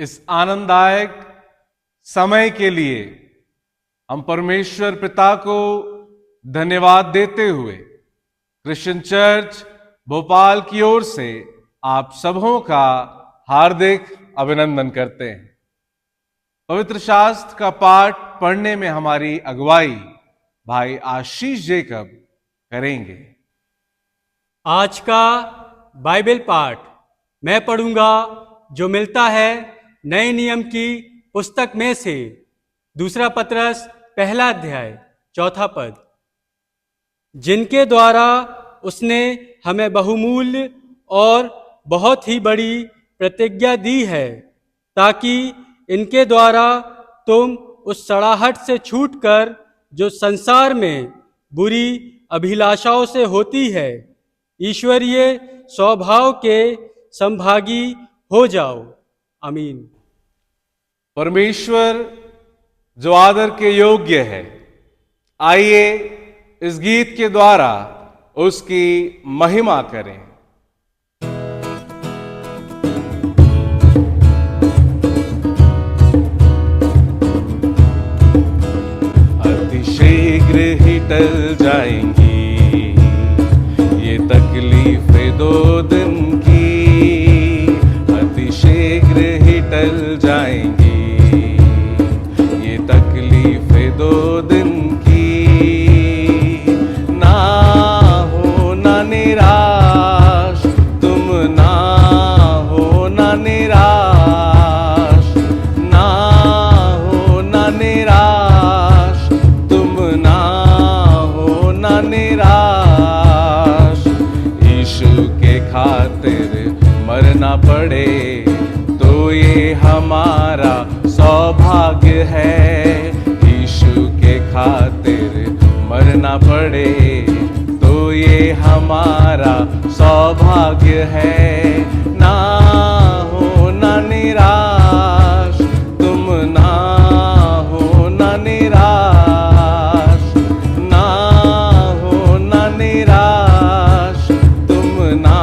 इस आनंददायक समय के लिए हम परमेश्वर पिता को धन्यवाद देते हुए क्रिश्चियन चर्च भोपाल की ओर से आप सबों का हार्दिक अभिनंदन करते हैं। पवित्र शास्त्र का पाठ पढ़ने में हमारी अगुवाई भाई आशीष जेकब करेंगे। आज का बाइबल पाठ मैं पढ़ूंगा जो मिलता है नए नियम की पुस्तक में से दूसरा पत्रस पहला अध्याय चौथा पद। जिनके द्वारा उसने हमें बहुमूल्य और बहुत ही बड़ी प्रतिज्ञा दी है, ताकि इनके द्वारा तुम उस सड़ाहट से छूटकर जो संसार में बुरी अभिलाषाओं से होती है, ईश्वरीय स्वभाव के संभागी हो जाओ। आमीन। परमेश्वर जो आदर के योग्य है, आइए इस गीत के द्वारा उसकी महिमा करें। अतिशीघ्र ही टल जाएंगी ये तकलीफें 2 दिन की, अतिशीघ्र ही टल जाएंगी ये तकलीफें 2 दिन की। ना हो ना निराश तुम, ना हो ना निराश, ना हो ना निराश तुम, ना हो ना निराश। यीशु के खातिर मरना पड़े तो ये हमारा सौभाग्य है। यीशु के खातिर मरना पड़े तो ये हमारा सौभाग्य है। ना हो ना निराश तुम, ना हो ना निराश, ना हो ना निराश तुम, ना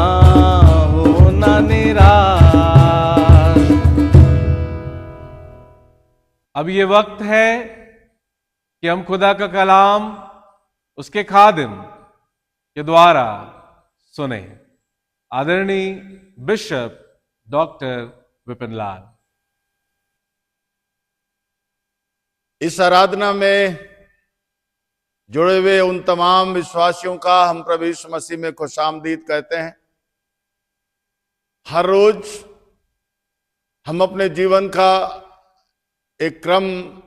हो ना निराश। अब ये वक्त है कि हम खुदा का कलाम उसके खादिम के द्वारा सुने। आदरणीय बिशप डॉक्टर विपिन लाल। इस आराधना में जुड़े हुए उन तमाम विश्वासियों का हम प्रभु यीशु मसीह में खुशामदीद कहते हैं। हर रोज हम अपने जीवन का एक क्रम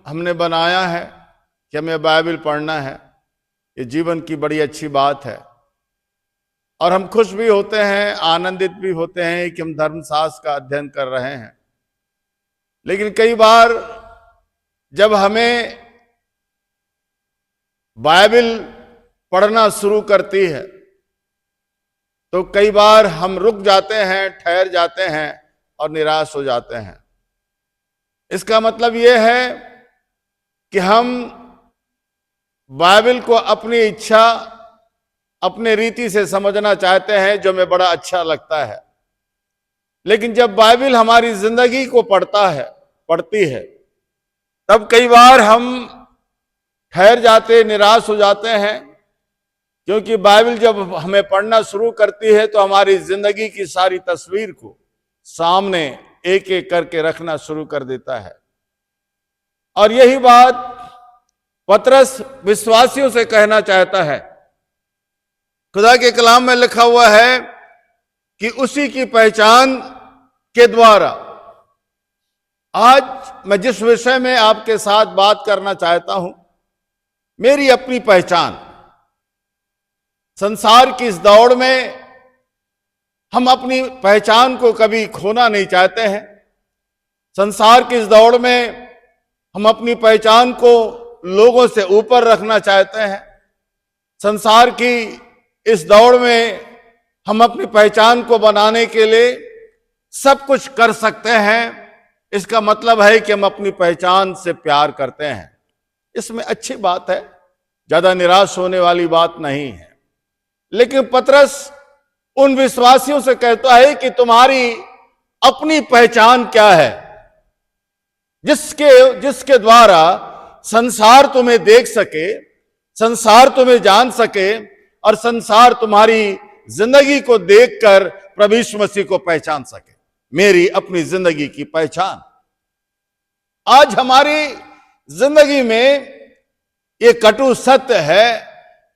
हमने बनाया है कि हमें बाइबल पढ़ना है। ये जीवन की बड़ी अच्छी बात है और हम खुश भी होते हैं, आनंदित भी होते हैं कि हम धर्मशास्त्र का अध्ययन कर रहे हैं। लेकिन कई बार जब हमें बाइबल पढ़ना शुरू करती है तो कई बार हम रुक जाते हैं, ठहर जाते हैं और निराश हो जाते हैं। इसका मतलब यह है कि हम बाइबल को अपनी इच्छा, अपने रीति से समझना चाहते हैं, जो हमें बड़ा अच्छा लगता है। लेकिन जब बाइबल हमारी जिंदगी को पढ़ती है, तब कई बार हम ठहर जाते, निराश हो जाते हैं, क्योंकि बाइबल जब हमें पढ़ना शुरू करती है तो हमारी जिंदगी की सारी तस्वीर को सामने एक एक करके रखना शुरू कर देता है। और यही बात पतरस विश्वासियों से कहना चाहता है। खुदा के कलाम में लिखा हुआ है कि उसी की पहचान के द्वारा। आज मैं जिस विषय में आपके साथ बात करना चाहता हूं, मेरी अपनी पहचान। संसार की इस दौड़ में हम अपनी पहचान को कभी खोना नहीं चाहते हैं। संसार की इस दौड़ में हम अपनी पहचान को लोगों से ऊपर रखना चाहते हैं। संसार की इस दौड़ में हम अपनी पहचान को बनाने के लिए सब कुछ कर सकते हैं। इसका मतलब है कि हम अपनी पहचान से प्यार करते हैं। इसमें अच्छी बात है, ज्यादा निराश होने वाली बात नहीं है। लेकिन पतरस उन विश्वासियों से कहता है कि तुम्हारी अपनी पहचान क्या है। जिसके द्वारा संसार तुम्हें देख सके, संसार तुम्हें जान सके और संसार तुम्हारी जिंदगी को देखकर प्रभु यीशु मसीह को पहचान सके। मेरी अपनी जिंदगी की पहचान। आज हमारी जिंदगी में ये कटु सत्य है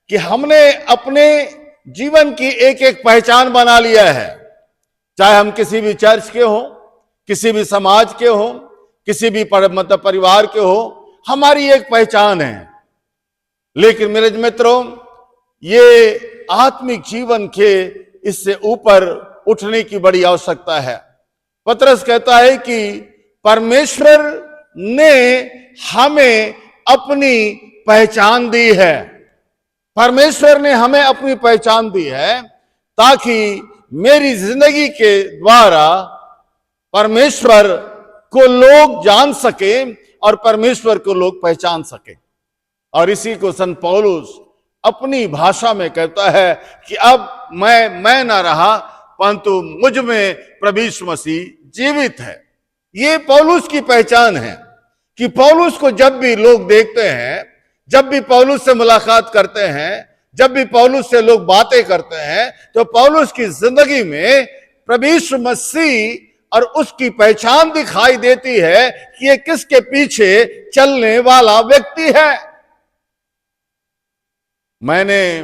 कि हमने अपने जीवन की एक एक पहचान बना लिया है। चाहे हम किसी भी चर्च के हो, किसी भी समाज के हो, किसी भी मतलब परिवार के हो, हमारी एक पहचान है। लेकिन मेरे मित्रों, ये आत्मिक जीवन के इससे ऊपर उठने की बड़ी आवश्यकता है। पतरस कहता है कि परमेश्वर ने हमें अपनी पहचान दी है। परमेश्वर ने हमें अपनी पहचान दी है ताकि मेरी जिंदगी के द्वारा परमेश्वर को लोग जान सके और परमेश्वर को लोग पहचान सके। और इसी को संत पौलुस अपनी भाषा में कहता है कि अब मैं ना रहा परंतु मुझ में प्रभु यीशु मसीह जीवित है। ये पौलुस की पहचान है कि पौलुस को जब भी लोग देखते हैं, जब भी पौलुस से मुलाकात करते हैं, जब भी पौलुस से लोग बातें करते हैं, तो पौलुस की जिंदगी में प्रभु यीशु मसीह और उसकी पहचान दिखाई देती है कि ये किसके पीछे चलने वाला व्यक्ति है। मैंने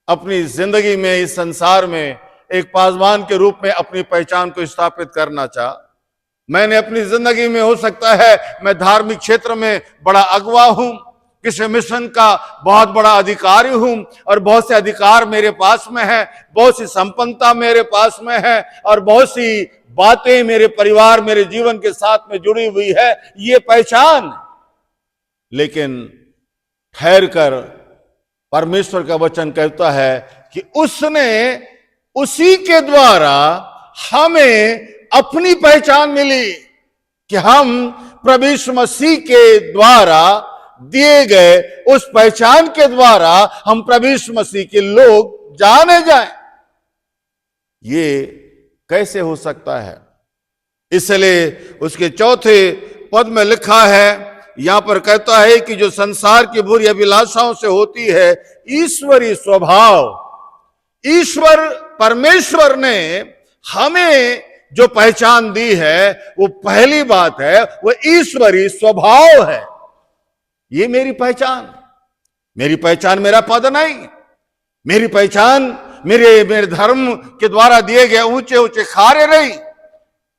अपनी जिंदगी में इस संसार में एक पासवान के रूप में अपनी पहचान को स्थापित करना चाहा। मैंने अपनी जिंदगी में, हो सकता है मैं धार्मिक क्षेत्र में बड़ा अगुवा हूं, किसी मिशन का बहुत बड़ा अधिकारी हूं और बहुत से अधिकार मेरे पास में है, बहुत सी संपन्नता मेरे पास में है और बहुत सी बातें मेरे परिवार, मेरे जीवन के साथ में जुड़ी हुई है, ये पहचान। लेकिन ठहर कर परमेश्वर का वचन कहता है कि उसने, उसी के द्वारा हमें अपनी पहचान मिली कि हम प्रभु यीशु मसीह के द्वारा दिए गए उस पहचान के द्वारा हम प्रभु यीशु मसीह के लोग जाने जाएं। ये कैसे हो सकता है? इसलिए उसके चौथे पद में लिखा है, यहां पर कहता है कि जो संसार की बुरी अभिलाषाओं से होती है, ईश्वरीय स्वभाव, ईश्वर परमेश्वर ने हमें जो पहचान दी है, वो पहली बात है, वो ईश्वरीय स्वभाव है। ये मेरी पहचान मेरा पद नहीं, मेरी पहचान मेरे धर्म के द्वारा दिए गए ऊंचे ऊंचे कार्य नहीं,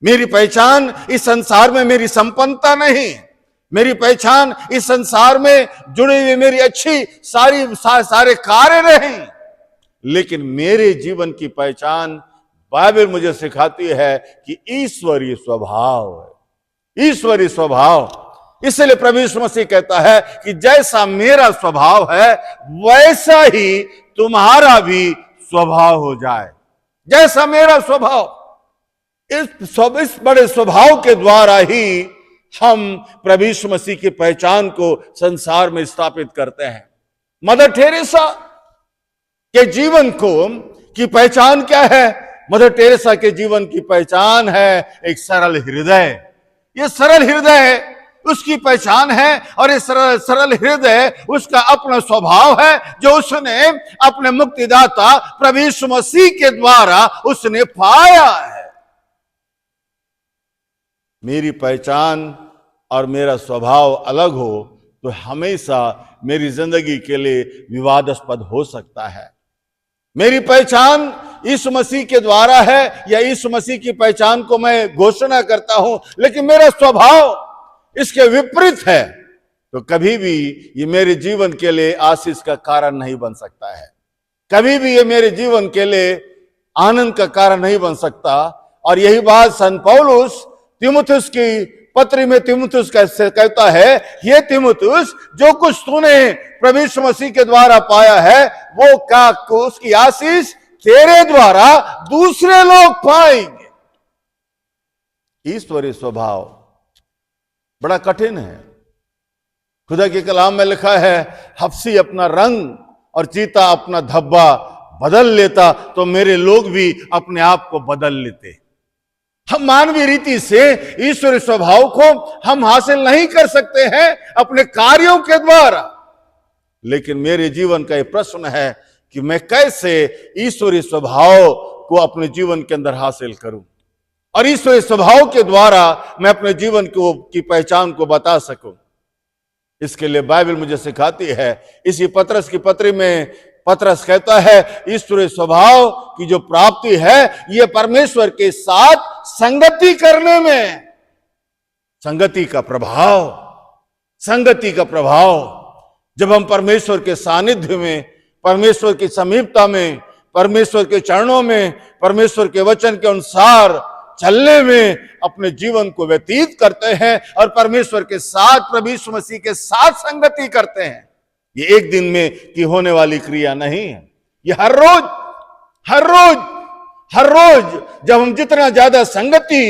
मेरी पहचान इस संसार में मेरी संपन्नता नहीं, मेरी पहचान इस संसार में जुड़ी हुई मेरी अच्छी सारे कार्य नहीं, लेकिन मेरे जीवन की पहचान बाइबल मुझे सिखाती है कि ईश्वरीय स्वभाव है, ईश्वरीय स्वभाव। इसलिए प्रभु यीशु मसीह कहता है कि जैसा मेरा स्वभाव है वैसा ही तुम्हारा भी स्वभाव हो जाए। जैसा मेरा स्वभाव, इस बड़े स्वभाव के द्वारा ही हम प्रभु यीशु मसीह की पहचान को संसार में स्थापित करते हैं। मदर टेरेसा के जीवन की पहचान क्या है? मदर टेरेसा के जीवन की पहचान है एक सरल हृदय। ये सरल हृदय उसकी पहचान है और ये सरल हृदय उसका अपना स्वभाव है जो उसने अपने मुक्तिदाता प्रभु यीशु मसीह के द्वारा उसने पाया है। मेरी पहचान और मेरा स्वभाव अलग हो तो हमेशा मेरी जिंदगी के लिए विवादास्पद हो सकता है। मेरी पहचान यीशु मसीह के द्वारा है या यीशु मसीह की पहचान को मैं घोषणा करता हूं, लेकिन मेरा स्वभाव इसके विपरीत है, तो कभी भी ये मेरे जीवन के लिए आशीष का कारण नहीं बन सकता है, कभी भी ये मेरे जीवन के लिए आनंद का कारण नहीं बन सकता। और यही बात संत पौलुस तीमुथियुस की पत्री में तीमुथियुस कहता है, ये तीमुथियुस जो कुछ तूने प्रभु यीशु मसीह के द्वारा पाया है वो का उसकी आशीष तेरे द्वारा दूसरे लोग पाएंगे। ईश्वरीय स्वभाव बड़ा कठिन है। खुदा के कलाम में लिखा है, हफ्सी अपना रंग और चीता अपना धब्बा बदल लेता तो मेरे लोग भी अपने आप को बदल लेते। हम मानवीय रीति से ईश्वरीय स्वभाव को हम हासिल नहीं कर सकते हैं अपने कार्यों के द्वारा। लेकिन मेरे जीवन का यह प्रश्न है कि मैं कैसे ईश्वरीय स्वभाव को अपने जीवन के अंदर हासिल करूं और ईश्वरीय स्वभाव के द्वारा मैं अपने जीवन की पहचान को बता सकूं। इसके लिए बाइबल मुझे सिखाती है। इसी पतरस की पत्री में पतरस कहता है ईश्वरीय स्वभाव की जो प्राप्ति है यह परमेश्वर के साथ संगति करने में, संगति का प्रभाव जब हम परमेश्वर के सानिध्य में, परमेश्वर की समीपता में, परमेश्वर के चरणों में, परमेश्वर के वचन के अनुसार चलने में अपने जीवन को व्यतीत करते हैं और परमेश्वर के साथ, प्रभु यीशु मसीह के साथ संगति करते हैं, ये एक दिन में की होने वाली क्रिया नहीं है। ये हर रोज जब हम जितना ज्यादा संगति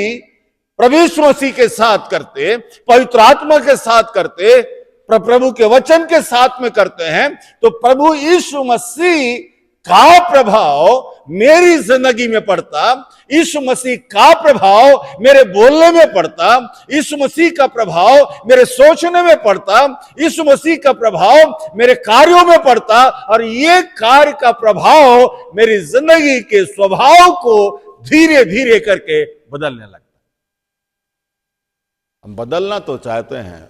प्रभु यीशु मसीह के साथ करते, पवित्र आत्मा के साथ करते, प्रभु के वचन के साथ में करते हैं, तो प्रभु यीशु मसीह का प्रभाव मेरी जिंदगी में पड़ता, यीशु मसीह का प्रभाव मेरे बोलने में पड़ता, यीशु मसीह का प्रभाव मेरे सोचने में पड़ता, यीशु मसीह का प्रभाव मेरे कार्यों में पड़ता और ये कार्य का प्रभाव मेरी जिंदगी के स्वभाव को धीरे धीरे करके बदलने लगता। हम बदलना तो चाहते हैं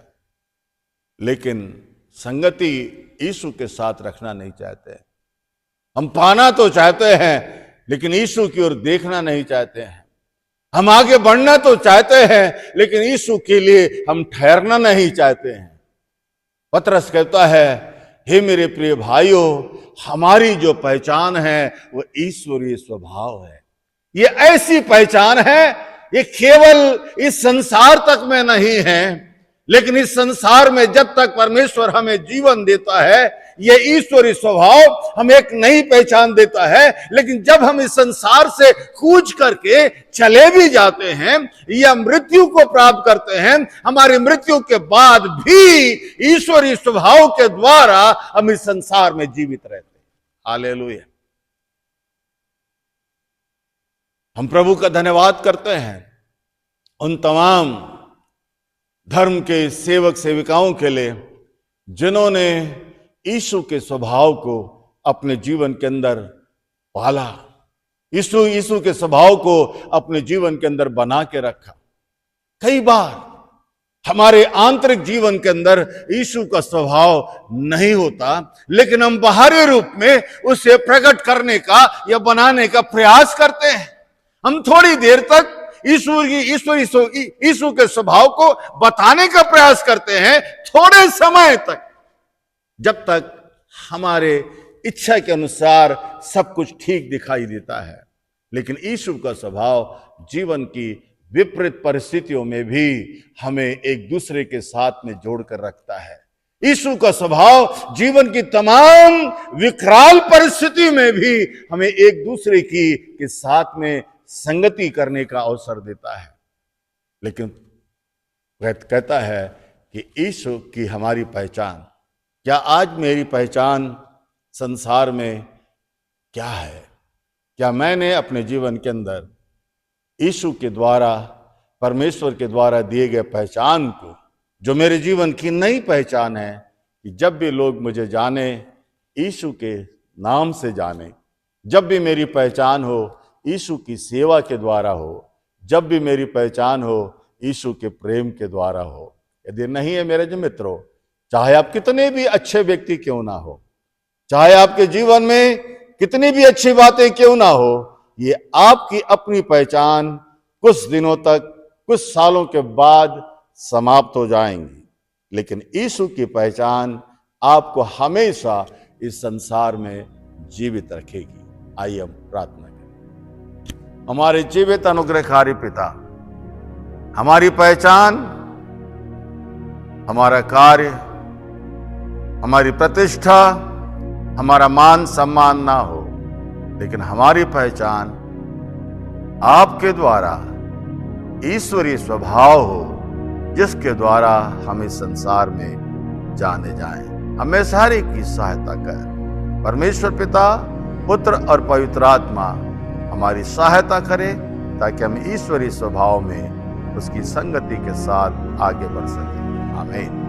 लेकिन संगति यीशु के साथ रखना नहीं चाहते। हम पाना तो चाहते हैं लेकिन यीशु की ओर देखना नहीं चाहते हैं। हम आगे बढ़ना तो चाहते हैं लेकिन यीशु के लिए हम ठहरना नहीं चाहते हैं। पतरस कहता है, हे मेरे प्रिय भाइयों, हमारी जो पहचान है वो ईश्वरीय स्वभाव है। ये ऐसी पहचान है, ये केवल इस संसार तक में नहीं है, लेकिन इस संसार में जब तक परमेश्वर हमें जीवन देता है ये ईश्वरीय स्वभाव हमें एक नई पहचान देता है। लेकिन जब हम इस संसार से कूच करके चले भी जाते हैं या मृत्यु को प्राप्त करते हैं, हमारी मृत्यु के बाद भी ईश्वरीय स्वभाव के द्वारा हम इस संसार में जीवित रहते हैं। हालेलुया। हम प्रभु का धन्यवाद करते हैं उन तमाम धर्म के सेवक सेविकाओं के लिए जिन्होंने यीशु के स्वभाव को अपने जीवन के अंदर पाला, यीशु के स्वभाव को अपने जीवन के अंदर बना के रखा। कई बार हमारे आंतरिक जीवन के अंदर यीशु का स्वभाव नहीं होता, लेकिन हम बाहरी रूप में उसे प्रकट करने का या बनाने का प्रयास करते हैं। हम थोड़ी देर तक यीशु के स्वभाव को बताने का प्रयास करते हैं, थोड़े समय तक, जब तक हमारे इच्छा के अनुसार सब कुछ ठीक दिखाई देता है। लेकिन यीशु का स्वभाव जीवन की विपरीत परिस्थितियों में भी हमें एक दूसरे के साथ में जोड़कर रखता है। यीशु का स्वभाव जीवन की तमाम विकराल परिस्थिति में भी हमें एक दूसरे के साथ में संगति करने का अवसर देता है। लेकिन कहता है कि यीशु की हमारी पहचान, क्या आज मेरी पहचान संसार में क्या है? क्या मैंने अपने जीवन के अंदर यीशु के द्वारा, परमेश्वर के द्वारा दिए गए पहचान को, जो मेरे जीवन की नई पहचान है, कि जब भी लोग मुझे जाने, यीशु के नाम से जाने, जब भी मेरी पहचान हो यीशु की सेवा के द्वारा हो, जब भी मेरी पहचान हो यीशु के प्रेम के द्वारा हो। यदि नहीं है मेरे जो मित्रों, चाहे आप कितने भी अच्छे व्यक्ति क्यों ना हो, चाहे आपके जीवन में कितनी भी अच्छी बातें क्यों ना हो, ये आपकी अपनी पहचान कुछ दिनों तक, कुछ सालों के बाद समाप्त हो जाएंगी। लेकिन यीशु की पहचान आपको हमेशा इस संसार में जीवित रखेगी। आइए हम प्रार्थना करें। हमारे जीवित अनुग्रहकारी पिता, हमारी पहचान, हमारा कार्य, हमारी प्रतिष्ठा, हमारा मान सम्मान ना हो, लेकिन हमारी पहचान आपके द्वारा ईश्वरीय स्वभाव हो, जिसके द्वारा हम इस संसार में जाने जाएं। हमें सारे की सहायता कर। परमेश्वर पिता, पुत्र और पवित्र आत्मा हमारी सहायता करे, ताकि हम ईश्वरीय स्वभाव में उसकी संगति के साथ आगे बढ़ सकें। आमीन।